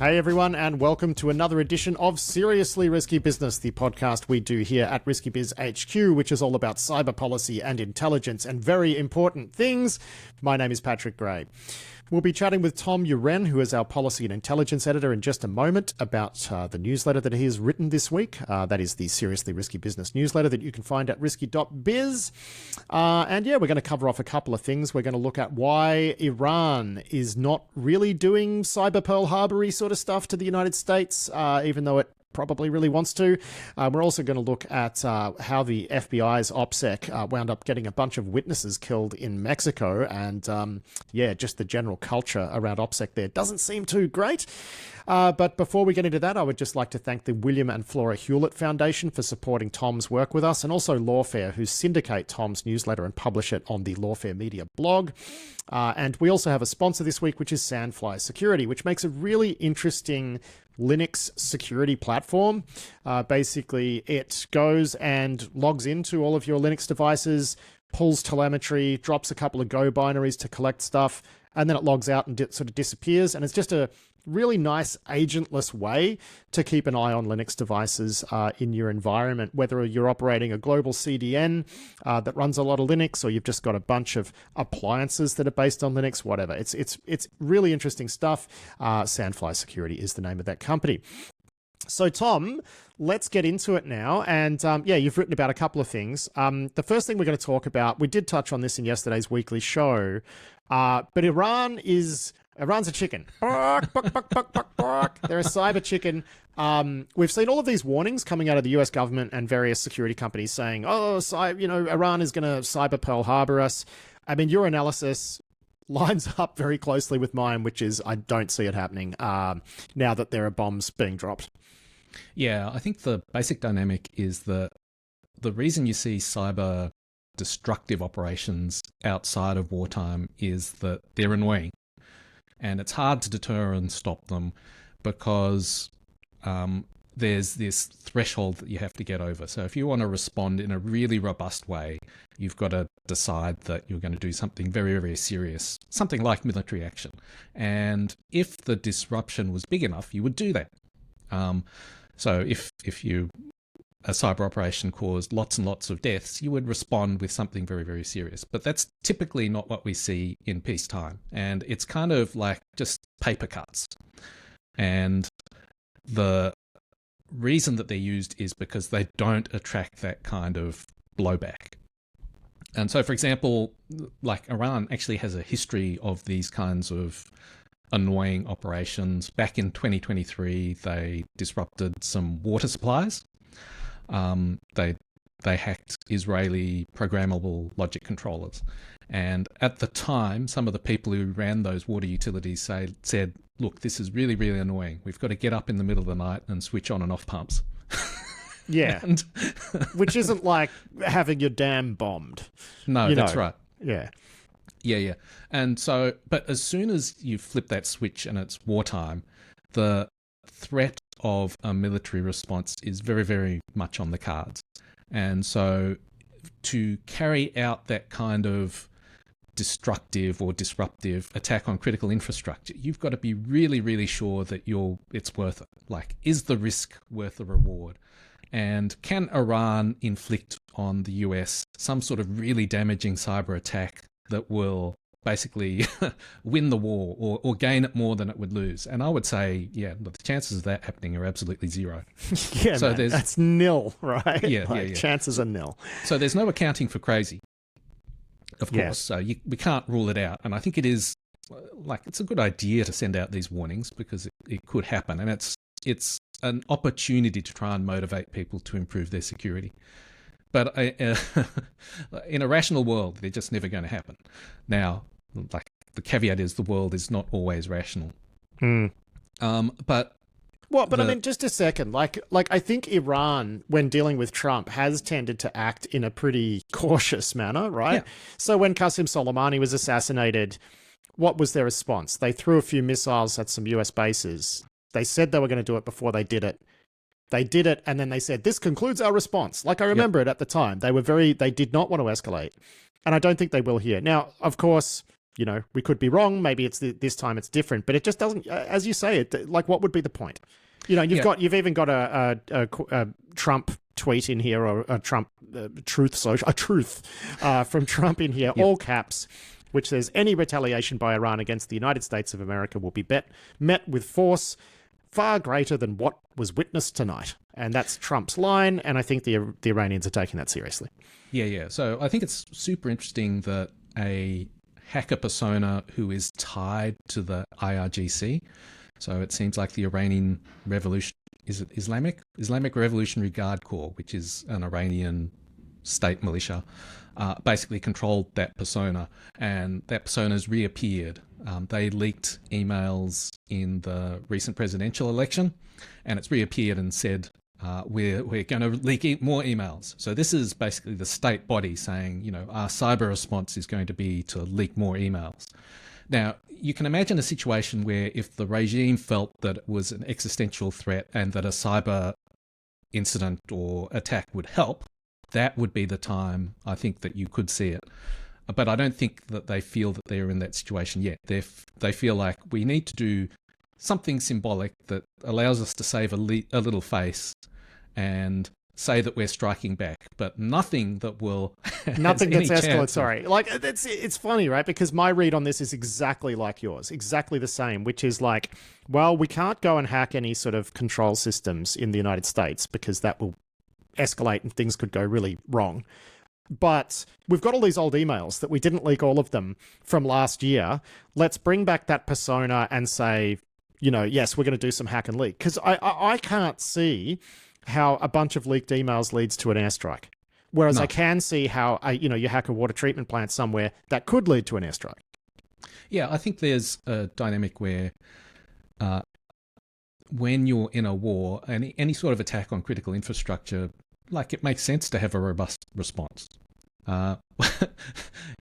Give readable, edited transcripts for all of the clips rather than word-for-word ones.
Hey everyone, and welcome to another edition of Seriously Risky Business, the podcast we do here at Risky Biz HQ, which is all about cyber policy and intelligence and very important things. My name is Patrick Gray. We'll be chatting with Tom Uren, who is our policy and intelligence editor, in just a moment about the newsletter that he has written this week. That is the Seriously Risky Business newsletter that you can find at risky.biz. And yeah, we're going to cover off a couple of things. We're going to look at why Iran is not really doing cyber Pearl Harbor-y sort of stuff to the United States, even though it probably really wants to. We're also going to look at how the FBI's OPSEC wound up getting a bunch of witnesses killed in Mexico, and yeah, just the general culture around OPSEC there doesn't seem too great. But before we get into that, I would just like to thank the William and Flora Hewlett Foundation for supporting Tom's work with us, and also Lawfare, who syndicate Tom's newsletter and publish it on the Lawfare Media blog. And we also have a sponsor this week, which is Sandfly Security, which makes a really interesting Linux security platform. Basically, it goes and logs into all of your Linux devices, pulls telemetry, drops a couple of Go binaries to collect stuff, and then it logs out and sort of disappears. And it's just a really nice agentless way to keep an eye on Linux devices in your environment, whether you're operating a global CDN that runs a lot of Linux, or you've just got a bunch of appliances that are based on Linux, whatever. It's really interesting stuff. Sandfly Security is the name of that company. So, Tom, let's get into it now. And yeah, you've written about a couple of things. The first thing we're going to talk about, we did touch on this in yesterday's weekly show, but Iran's a chicken. Bark, bark, bark, bark, bark, bark. They're a cyber chicken. We've seen all of these warnings coming out of the US government and various security companies saying, Iran is going to cyber Pearl Harbor us. I mean, your analysis lines up very closely with mine, which is I don't see it happening now that there are bombs being dropped. Yeah, I think the basic dynamic is that the reason you see cyber destructive operations outside of wartime is that they're annoying. And it's hard to deter and stop them because there's this threshold that you have to get over. So if you want to respond in a really robust way, you've got to decide that you're going to do something very, very serious, something like military action. And if the disruption was big enough, you would do that. So if a cyber operation caused lots and lots of deaths, you would respond with something very, very serious. But that's typically not what we see in peacetime. And it's kind of like just paper cuts. And the reason that they're used is because they don't attract that kind of blowback. And so, for example, like Iran actually has a history of these kinds of annoying operations. Back in 2023, they disrupted some water supplies. They hacked Israeli programmable logic controllers. And at the time, some of the people who ran those water utilities said, look, this is really, really annoying. We've got to get up in the middle of the night and switch on and off pumps. Yeah. Which isn't like having your dam bombed. No, that's right. Yeah. Yeah. And so, but as soon as you flip that switch and it's wartime, the threat of a military response is very, very much on the cards. And so to carry out that kind of destructive or disruptive attack on critical infrastructure, you've got to be really, really sure that it's worth it. Like, is the risk worth the reward? And can Iran inflict on the US some sort of really damaging cyber attack that will basically win the war or gain it more than it would lose? And I would say, yeah, the chances of that happening are absolutely zero. Yeah, so that's nil, right? Yeah. Chances are nil. So there's no accounting for crazy, of course. So we can't rule it out. And I think it's a good idea to send out these warnings because it could happen. And it's an opportunity to try and motivate people to improve their security. But in a rational world, they're just never going to happen. Now, like the caveat is the world is not always rational. But I mean, just a second. Like I think Iran, when dealing with Trump, has tended to act in a pretty cautious manner, right? Yeah. So when Qasem Soleimani was assassinated, what was their response? They threw a few missiles at some US bases. They said they were going to do it before they did it. They did it, and then they said, this concludes our response. Like, I remember it at the time. They did not want to escalate. And I don't think they will here. Now, of course, we could be wrong. Maybe it's this time it's different, but it just doesn't, as you say, like, what would be the point? You've even got a Trump tweet in here, or a Trump truth from Trump in here, all caps, which says any retaliation by Iran against the United States of America will be met with force far greater than what was witnessed tonight. And that's Trump's line, and I think the Iranians are taking that seriously. Yeah. So I think it's super interesting that a hacker persona who is tied to the IRGC, so it seems like the Iranian Revolution, is it Islamic Revolutionary Guard Corps, which is an Iranian state militia, basically controlled that persona, and that persona's reappeared. They leaked emails in the recent presidential election, and it's reappeared and said, we're going to leak more emails. So this is basically the state body saying, our cyber response is going to be to leak more emails. Now, you can imagine a situation where if the regime felt that it was an existential threat and that a cyber incident or attack would help, that would be the time, I think, that you could see it. But I don't think that they feel that they're in that situation yet. They feel like we need to do something symbolic that allows us to save a little face and say that we're striking back, but nothing that will nothing that's escalatory. Like, it's funny, right? Because my read on this is exactly like yours, exactly the same, which is like, well, we can't go and hack any sort of control systems in the United States because that will escalate and things could go really wrong. But we've got all these old emails that we didn't leak all of them from last year. Let's bring back that persona and say, yes, we're going to do some hack and leak. Because I can't see how a bunch of leaked emails leads to an airstrike. Whereas I can see how, you hack a water treatment plant somewhere that could lead to an airstrike. Yeah, I think there's a dynamic where when you're in a war, any sort of attack on critical infrastructure, like, it makes sense to have a robust response.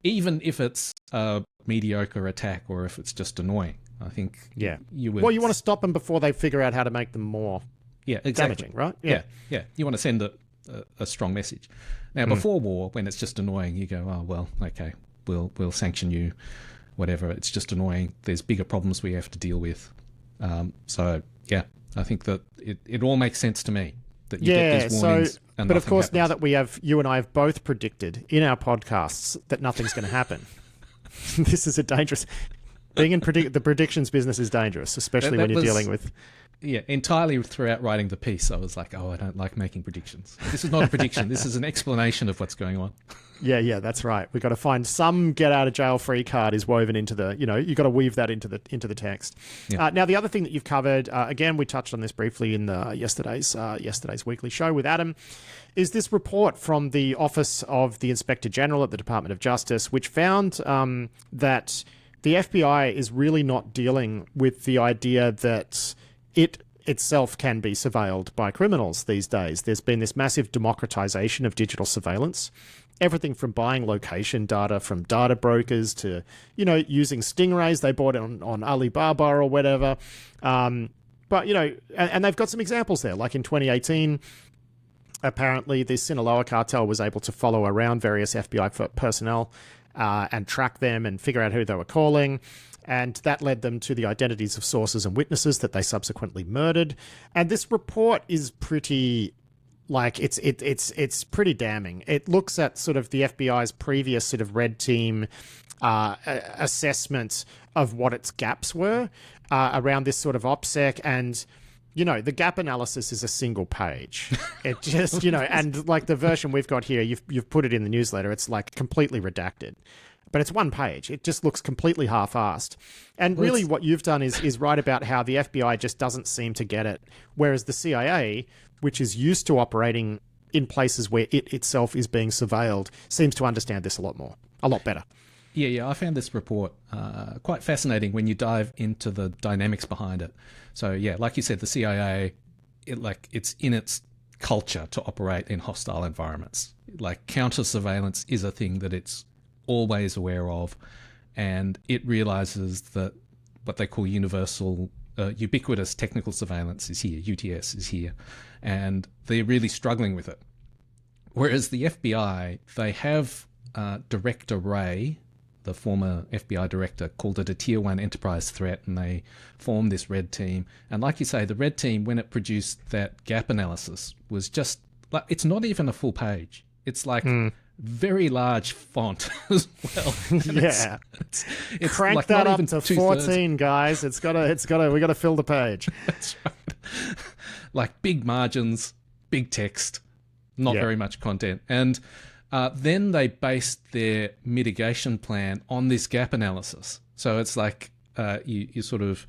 Even if it's a mediocre attack or if it's just annoying. I think you would... Well, you want to stop them before they figure out how to make them more damaging, right? Yeah. You want to send a strong message. Now, before war, when it's just annoying, you go, oh, well, okay, we'll sanction you, whatever. It's just annoying. There's bigger problems we have to deal with. So, yeah, I think that it all makes sense to me. That you get these warnings and but of course, happens. Now that you and I have both predicted in our podcasts that nothing's going to happen, this is a dangerous... Being in the predictions business is dangerous, especially when you're dealing with... Yeah, entirely throughout writing the piece, I was like, oh, I don't like making predictions. This is not a prediction. This is an explanation of what's going on. Yeah, that's right. We've got to find some get-out-of-jail-free card is woven into the... you've got to weave that into the text. Yeah. Now, the other thing that you've covered, again, we touched on this briefly in yesterday's weekly show with Adam, is this report from the Office of the Inspector General at the Department of Justice, which found that the FBI is really not dealing with the idea that it itself can be surveilled by criminals these days. There's been this massive democratisation of digital surveillance. Everything from buying location data from data brokers to, using stingrays they bought on Alibaba or whatever. And they've got some examples there. Like in 2018, apparently the Sinaloa cartel was able to follow around various FBI personnel and track them and figure out who they were calling. And that led them to the identities of sources and witnesses that they subsequently murdered. And this report is pretty... it's pretty damning. It looks at sort of the FBI's previous sort of red team assessment of what its gaps were around this sort of OPSEC, and the gap analysis is a single page. It just and like the version we've got here, you've put it in the newsletter. It's like completely redacted. But it's one page. It just looks completely half-assed. And really what you've done is write about how the FBI just doesn't seem to get it, whereas the CIA, which is used to operating in places where it itself is being surveilled, seems to understand this a lot better. Yeah, I found this report quite fascinating when you dive into the dynamics behind it. So, yeah, like you said, the CIA, it's in its culture to operate in hostile environments. Like, counter-surveillance is a thing that it's always aware of, and it realizes that what they call ubiquitous technical surveillance is here, UTS is here, and they're really struggling with it. Whereas the FBI, they have Director Wray, the former FBI director, called it a tier 1 enterprise threat, and they formed this red team. And like you say, the red team, when it produced that gap analysis, was just like, it's not even a full page. It's like very large font as well. Yeah. It's crank like that not up even to 2/3. 14, guys. We got to fill the page. That's right. Like big margins, big text, not very much content. And then they based their mitigation plan on this gap analysis. So it's like you sort of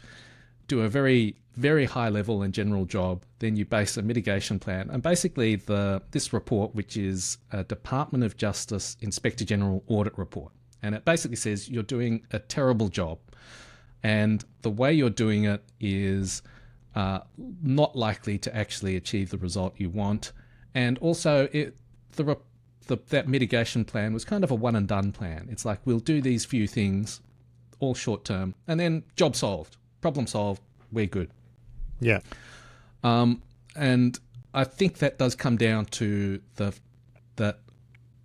do a very, very high level and general job, then you base a mitigation plan. And basically this report, which is a Department of Justice Inspector General audit report, and it basically says you're doing a terrible job, and the way you're doing it is not likely to actually achieve the result you want. And also that mitigation plan was kind of a one and done plan. It's like, we'll do these few things, all short term, and then job solved, problem solved, we're good. Yeah. And I think that does come down to the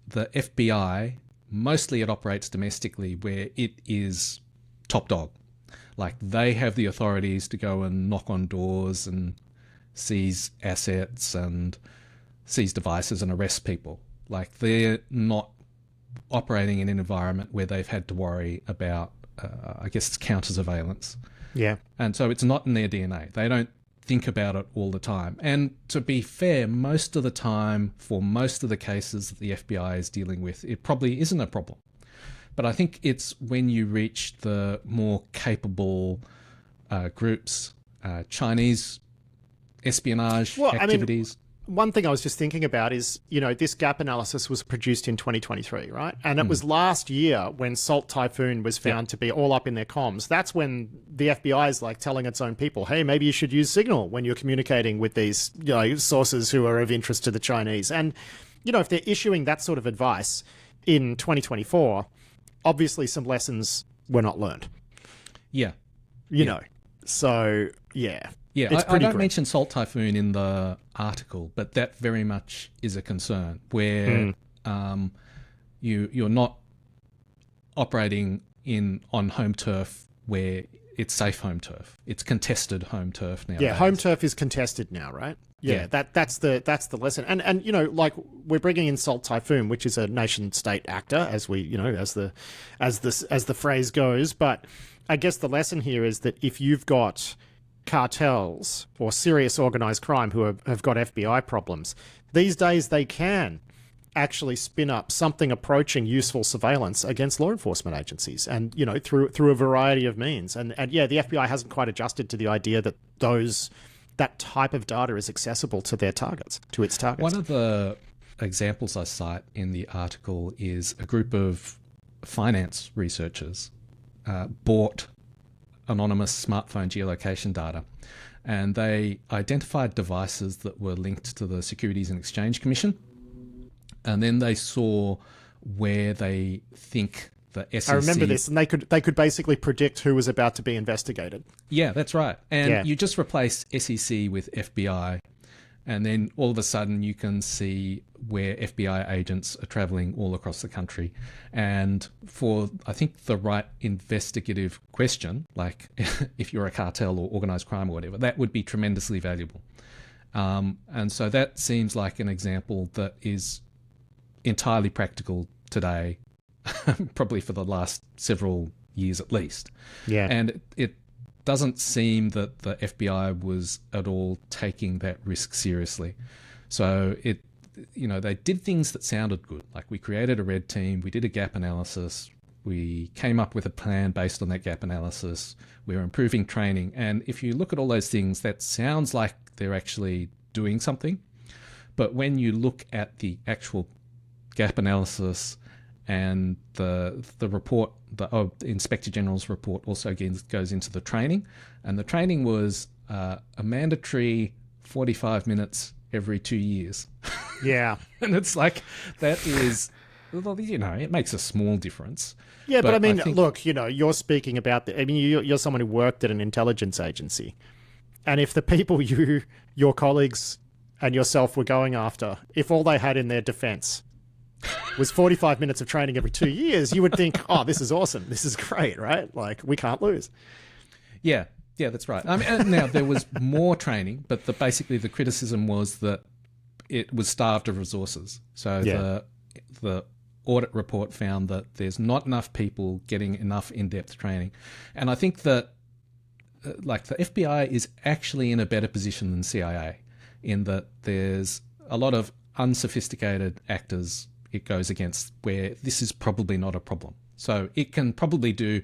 FBI. Mostly it operates domestically, where it is top dog. Like, they have the authorities to go and knock on doors and seize assets and seize devices and arrest people. Like, they're not operating in an environment where they've had to worry about, I guess it's counter surveillance. Yeah. And so it's not in their DNA. They don't think about it all the time. And to be fair, most of the time, for most of the cases that the FBI is dealing with, it probably isn't a problem. But I think it's when you reach the more capable groups, Chinese espionage activities. One thing I was just thinking about is, this gap analysis was produced in 2023, right? And it was last year when Salt Typhoon was found to be all up in their comms. That's when the FBI is like telling its own people, hey, maybe you should use Signal when you're communicating with these sources who are of interest to the Chinese. And, if they're issuing that sort of advice in 2024, obviously some lessons were not learned. Yeah. You know, so yeah. Yeah, I don't mention Salt Typhoon in the article, but that very much is a concern where you're not operating on home turf where it's safe home turf. It's contested home turf now. Yeah, home turf is contested now, right? Yeah. That's the lesson. And like, we're bringing in Salt Typhoon, which is a nation state actor, as we as the phrase goes. But I guess the lesson here is that if you've got cartels or serious organized crime who have got FBI problems, these days they can actually spin up something approaching useful surveillance against law enforcement agencies, and through a variety of means. And yeah, the FBI hasn't quite adjusted to the idea that that type of data is accessible to its targets. One of the examples I cite in the article is a group of finance researchers bought anonymous smartphone geolocation data, and they identified devices that were linked to the Securities and Exchange Commission, and then they saw where they think the SEC... I remember this, and they could basically predict who was about to be investigated. Yeah, that's right. And you just replace SEC with FBI, and then all of a sudden you can see where FBI agents are traveling all across the country. And for, I think, the right investigative question, like if you're a cartel or organized crime or whatever, that would be tremendously valuable. And so that seems like an example that is entirely practical today, probably for the last several years at least. Yeah. And it doesn't seem that the FBI was at all taking that risk seriously. So they did things that sounded good. Like, we created a red team, we did a gap analysis, we came up with a plan based on that gap analysis, we were improving training. And if you look at all those things, that sounds like they're actually doing something. But when you look at the actual gap analysis, and the report, the Inspector General's report also goes into the training. And the training was a mandatory 45 minutes every 2 years. Yeah. And it's like, that is, it makes a small difference. Yeah, but I mean, look, you're speaking about you're someone who worked at an intelligence agency. And if the people your colleagues and yourself were going after, if all they had in their defense was 45 minutes of training every 2 years, you would think, oh, this is awesome. This is great, right? Like, we can't lose. Yeah, that's right. I mean, now, there was more training, but basically the criticism was that it was starved of resources. So the audit report found that there's not enough people getting enough in-depth training. And I think that like the FBI is actually in a better position than CIA in that there's a lot of unsophisticated actors it goes against where this is probably not a problem. So it can probably do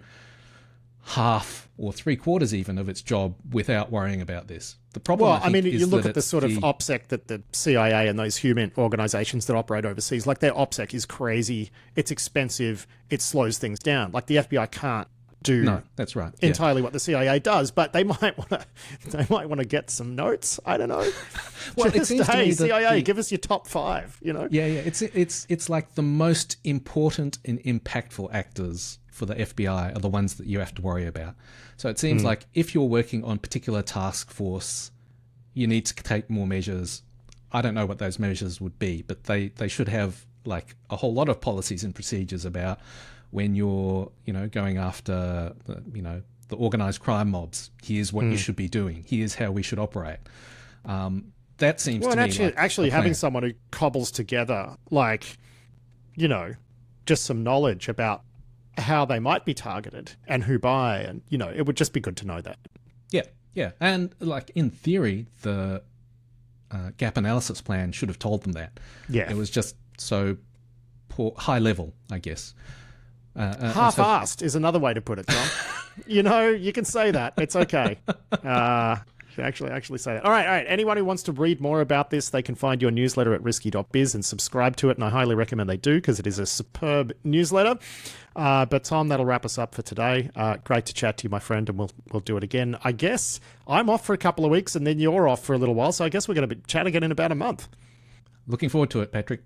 half or 3/4 even of its job without worrying about this. The problem, well, I mean, you look at the sort of OPSEC that the CIA and those human organizations that operate overseas, like their OPSEC is crazy. It's expensive. It slows things down. Like the FBI can't do that's right. entirely what the CIA does, but they might want to get some notes. I don't know. Well, it seems to me that CIA, give us your top 5. You know. Yeah. It's like the most important and impactful actors for the FBI are the ones that you have to worry about. So it seems like if you're working on particular task force, you need to take more measures. I don't know what those measures would be, but they should have like a whole lot of policies and procedures about when you're, going after, the organized crime mobs. Here's what you should be doing. Here's how we should operate. That seems to me actually having someone who cobbles together, like, just some knowledge about how they might be targeted and who by, and, it would just be good to know that. Yeah. And like in theory, the gap analysis plan should have told them that. Yeah. It was just so poor, high level, I guess. Half-assed is another way to put it, Tom. You can say that. It's okay. Actually say that. All right. Anyone who wants to read more about this, they can find your newsletter at risky.biz and subscribe to it, and I highly recommend they do because it is a superb newsletter. But Tom, that'll wrap us up for today. Great to chat to you, my friend, and we'll do it again. I guess I'm off for a couple of weeks, and then you're off for a little while, so I guess we're going to chat again in about a month. Looking forward to it, Patrick.